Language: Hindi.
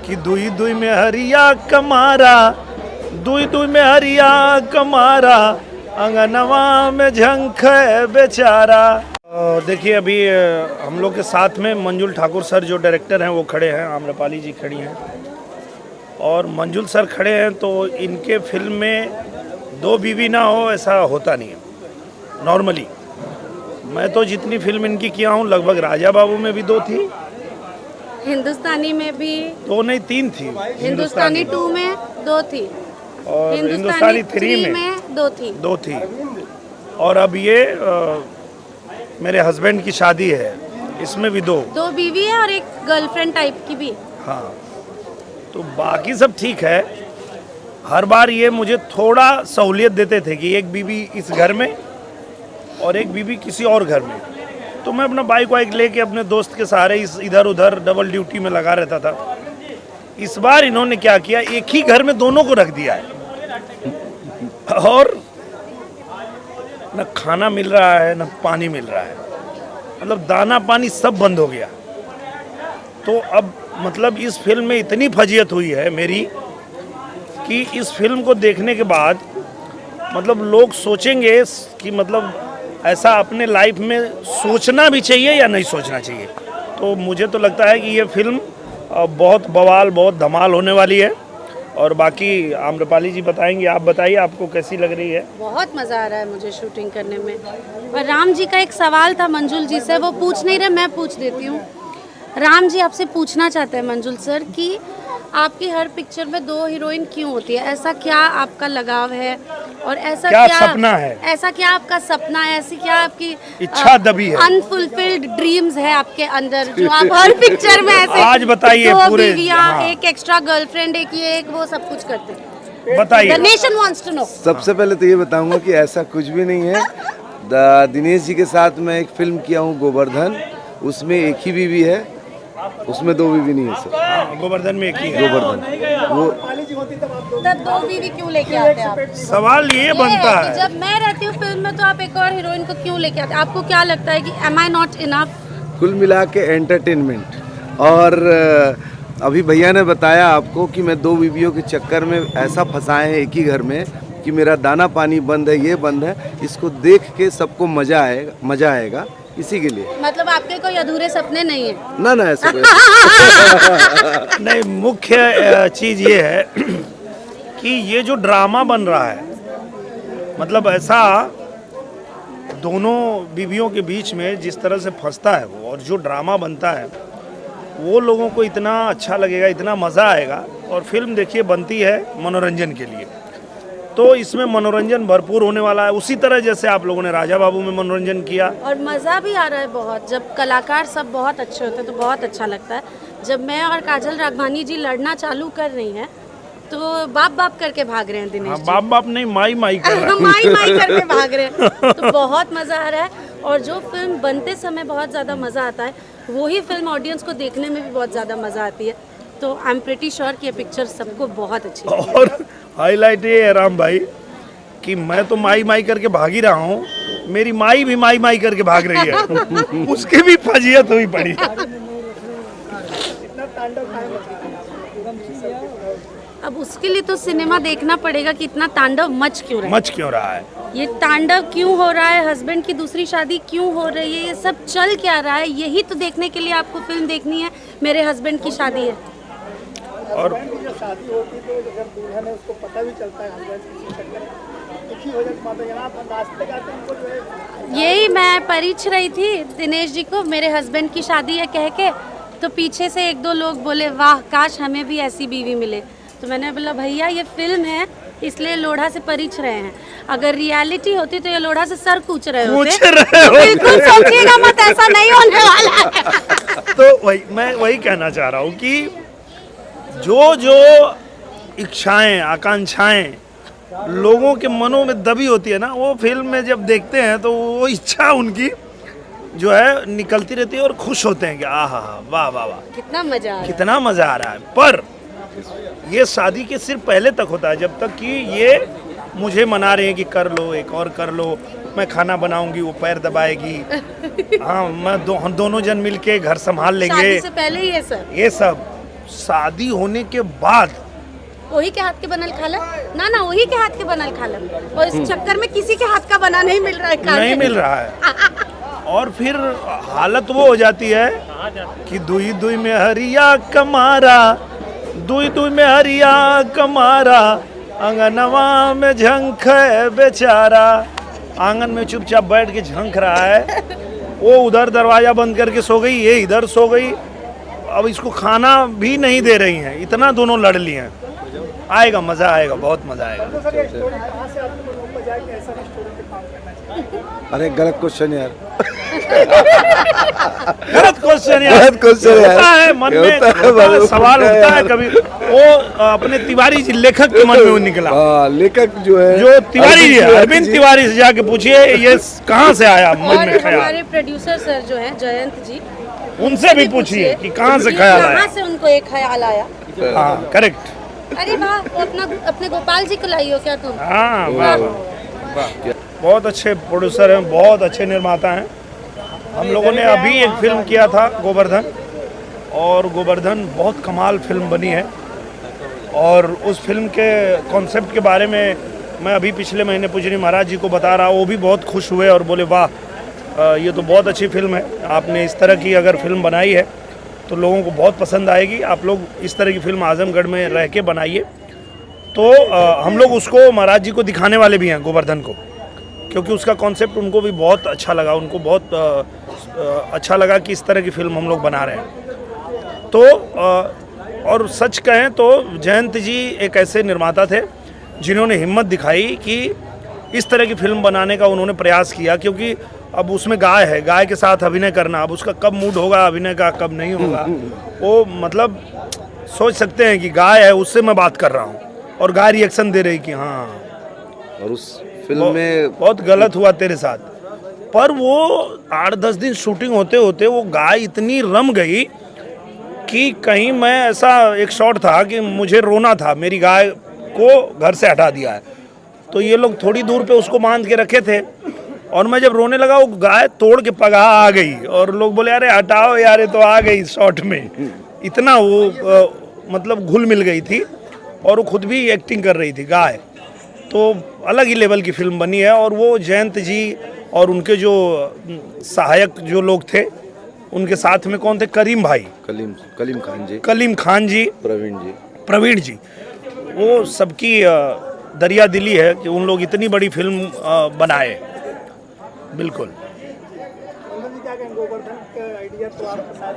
कि दुई दुई में हरिया कमारा, दुई दुई में हरिया कमारा, अंगनवा में झंख बेचारा। देखिए अभी हम लोग के साथ में मंजुल ठाकुर सर जो डायरेक्टर हैं वो खड़े हैं, आम्रपाली जी खड़ी हैं और मंजुल सर खड़े हैं। तो इनके फिल्म में दो बीवी ना हो ऐसा होता नहीं है नॉर्मली। मैं तो जितनी फिल्म इनकी किया हूँ लगभग राजा बाबू में भी 2 थी, हिंदुस्तानी में भी 2 नहीं 3 थी, हिंदुस्तानी 2 में 2 थी और हिंदुस्तानी 3 में 2 थी। और अब ये मेरे हस्बैंड की शादी है, इसमें भी 2 बीवी है और एक गर्लफ्रेंड टाइप की भी। हाँ, तो बाकी सब ठीक है। हर बार ये मुझे थोड़ा सहूलियत देते थे कि एक बीवी इस घर में और एक बीवी किसी और घर में, तो मैं अपना बाइक वाइक लेके अपने दोस्त के सहारे इधर उधर डबल ड्यूटी में लगा रहता था। इस बार इन्होंने क्या किया, एक ही घर में दोनों को रख दिया है और न खाना मिल रहा है न पानी मिल रहा है, मतलब दाना पानी सब बंद हो गया। तो अब मतलब इस फिल्म में इतनी फजीयत हुई है मेरी कि इस फिल्म को देखने के बाद मतलब लोग सोचेंगे कि मतलब ऐसा अपने लाइफ में सोचना भी चाहिए या नहीं सोचना चाहिए। तो मुझे तो लगता है कि ये फिल्म बहुत बवाल, बहुत धमाल होने वाली है। और बाकी आम्रपाली जी बताएंगे, आप बताइए आपको कैसी लग रही है। बहुत मज़ा आ रहा है मुझे शूटिंग करने में। और राम जी का एक सवाल था मंजुल जी से, वो पूछ नहीं रहे, मैं पूछ देती हूँ। राम जी आपसे पूछना चाहते हैं मंजुल सर कि आपकी हर पिक्चर में 2 हीरोइन क्यों होती है, ऐसा क्या आपका लगाव है और ऐसा क्या सपना है, ऐसा क्या आपका सपना है, ऐसी क्या आपकी इच्छा दबी है, अनफुलफिल्ड ड्रीम्स है आपके अंदर जो आप हर पिक्चर में ऐसे आज बताइए 2 पूरे। बीवियां, हाँ। एक एक्स्ट्रा गर्लफ्रेंड, एक वो सब कुछ करते हैं। बताइए। The nation wants to know। सबसे पहले तो ये बताऊंगा कि ऐसा कुछ भी नहीं है। दिनेश जी के साथ मैं एक फिल्म किया हूँ गोवर्धन, उसमें एक ही बीवी है, उसमें 2 बीवी नहीं है सर। गोवर्धन में एक ही है। गोवर्धन वो तब 2 बीवी क्यों लेके आते हैं आप? सवाल ये बनता कि है जब मैं रहती हूँ फिल्म में तो आप एक और हीरोइन को क्यों लेके आते हैं? आपको क्या लगता है कि am I not enough? कुल मिला के एंटरटेनमेंट। और अभी भैया ने बताया आपको कि मैं 2 बीवियों के चक्कर में ऐसा फंसाए हैं एक ही घर में कि मेरा दाना पानी बंद है, ये बंद है। इसको देख के सबको मजा आएगा इसी के लिए। मतलब आपके कोई अधूरे सपने नहीं है? ना ऐसा कोई नहीं, मुख्य चीज़ ये है कि ये जो ड्रामा बन रहा है, मतलब ऐसा दोनों बीवियों के बीच में जिस तरह से फंसता है वो, और जो ड्रामा बनता है वो लोगों को इतना अच्छा लगेगा, इतना मज़ा आएगा। और फिल्म देखिए बनती है मनोरंजन के लिए, तो इसमें मनोरंजन भरपूर होने वाला है, उसी तरह जैसे आप लोगों ने राजा बाबू में मनोरंजन किया। और मज़ा भी आ रहा है बहुत। जब कलाकार सब बहुत अच्छे होते हैं तो बहुत अच्छा लगता है। जब मैं और काजल राघवानी जी लड़ना चालू कर रही हैं तो बाप बाप करके भाग रहे हैं दिनेश जी। बाप बाप नहीं, माई माई कर रहा है। माई करके भाग रहे हैं, तो बहुत मज़ा आ रहा है। और जो फिल्म बनते समय बहुत ज़्यादा मज़ा आता है, वही फिल्म ऑडियंस को देखने में भी बहुत ज़्यादा मज़ा आती है। तो आई एम प्रीटी श्योर कि ये पिक्चर सबको बहुत अच्छी लगेगी। और हाईलाइट ये है राम भाई कि मैं तो माई माई करके भाग ही रहा हूँ, मेरी माई भी माई माई करके भाग रही है। उसकी भी फजीयत हुई पड़ी। अब उसके लिए तो सिनेमा देखना पड़ेगा कि इतना तांडव मच क्यों रहा है। ये तांडव क्यों हो रहा है, हस्बैंड की दूसरी शादी क्यों हो रही है, ये सब चल क्या रहा है, यही तो देखने के लिए आपको फिल्म देखनी है। मेरे हस्बैंड की शादी है और शादी होती है तो जब दुल्हन है उसको पता भी चलता है हस्बैंड की हो जाती। यही मैं परिच रही थी दिनेश जी को, मेरे हस्बैंड की शादी है कह के, तो पीछे से 1-2 लोग बोले वाह काश हमें भी ऐसी बीवी मिले। तो मैंने बोला भैया ये फिल्म है इसलिए लोढ़ा से परिच रहे हैं, अगर रियलिटी होती तो ये लोढ़ा से सर कूच रहे होते। तो बिल्कुल सोचिएगा मत, ऐसा नहीं होने वाला है। तो मैं वही कहना चाह रहा हूँ कि जो इच्छाएं, आकांक्षाएं लोगों के मनों में दबी होती है ना, वो फिल्म में जब देखते हैं तो वो इच्छा उनकी जो है निकलती रहती है और खुश होते हैं कि आहा वाह वाह वाह कितना मजा आ रहा है, कितना मजा आ रहा है। पर ये शादी के सिर्फ पहले तक होता है, जब तक कि ये मुझे मना रहे हैं कि कर लो, एक और कर लो, मैं खाना बनाऊंगी, वो पैर दबाएगी, हाँ मैं हम दोनों जन मिलके घर संभाल लेंगे। शादी से पहले ये सब शादी होने के बाद वही के हाथ के बनल खाला ना ना वही के हाथ के बनल खाला और इस चक्कर में किसी के हाथ का बना नहीं मिल रहा है खाने नहीं मिल रहा है और फिर हालत वो हो जाती है कि दुई दुई में हरिया कमारा, दुई दुई में हरिया कमारा, आंगनवा में झंख है बेचारा। आंगन में चुपचाप बैठ के झंख रहा है, वो उधर दरवाजा बंद करके सो गई, ये इधर सो गई। अब इसको खाना भी नहीं दे रही हैं, इतना दोनों लड़ लिए हैं। आएगा, मज़ा आएगा, बहुत मज़ा आएगा। तो सर ये स्टोरी कहाँ से आपको लोग बजाए कि ऐसा स्टोरी पे काम करना चाहिए? अरे गलत क्वेश्चन यार, गलत क्वेश्चन यार, गलत क्वेश्चन यार। होता है मन में, होता है, सवाल उठता है कभी। वो अपने तिवारी जी लेखक के मन में वो निकला। हाँ, लेखक जो है जो तिवारी जी है, अरविंद तिवारी से जाके पूछिए ये कहाँ से आया मन और में ख्याल। हमारे प्रोड्यूसर सर जो हैं जयंत जी, उनसे भी पूछिए कि कहाँ से ख्याल आया। कहाँ से उनको एक ख्याल आया। हाँ, करेक्ट। अरे वाह, अपने गोपाल जी को लाई हो क्या तुम? हाँ, वाह वाह, बहुत अच्छे प्रोड्यूसर हैं, बहुत अच्छे निर्माता हैं। हम लोगों ने अभी एक फिल्म किया था गोवर्धन, और गोवर्धन बहुत कमाल फिल्म बनी है। और उस फिल्म के कॉन्सेप्ट के बारे में मैं अभी पिछले महीने पूजनी महाराज जी को बता रहा, वो भी बहुत खुश हुए और बोले वाह ये तो बहुत अच्छी फिल्म है, आपने इस तरह की अगर फिल्म बनाई है तो लोगों को बहुत पसंद आएगी। आप लोग इस तरह की फिल्म आजमगढ़ में रह के बनाइए। तो हम लोग उसको महाराज जी को दिखाने वाले भी हैं गोवर्धन को, क्योंकि उसका कॉन्सेप्ट उनको भी बहुत अच्छा लगा, उनको बहुत अच्छा लगा कि इस तरह की फिल्म हम लोग बना रहे हैं। तो और सच कहें तो जयंत जी एक ऐसे निर्माता थे जिन्होंने हिम्मत दिखाई कि इस तरह की फिल्म बनाने का उन्होंने प्रयास किया, क्योंकि अब उसमें गाय है, गाय के साथ अभिनय करना, अब उसका कब मूड होगा अभिनय का, कब नहीं होगा, वो मतलब सोच सकते हैं कि गाय है, उससे मैं बात कर रहा हूँ और गाय रिएक्शन दे रही कि हाँ। और उस फिल्म में बहुत गलत हुआ तेरे साथ, पर वो 8-10 दिन शूटिंग होते होते वो गाय इतनी रम गई कि कहीं मैं ऐसा एक शॉट था कि मुझे रोना था, मेरी गाय को घर से हटा दिया है। तो ये लोग थोड़ी दूर पे उसको बांध के रखे थे और मैं जब रोने लगा वो गाय तोड़ के पगहा आ गई और लोग बोले अरे हटाओ यार, ये तो आ गई शॉट में। इतना वो मतलब घुल मिल गई थी और वो खुद भी एक्टिंग कर रही थी गाय। तो अलग ही लेवल की फिल्म बनी है। और वो जयंत जी और उनके जो सहायक जो लोग थे, उनके साथ में कौन थे, करीम भाई, कलीम खान जी, कलीम खान जी, प्रवीण जी, वो सबकी दरिया दिली है कि उन लोग इतनी बड़ी फिल्म बनाए। बिल्कुल। क्या कहेंगे, गोवर्धन का आइडिया तो आपके साथ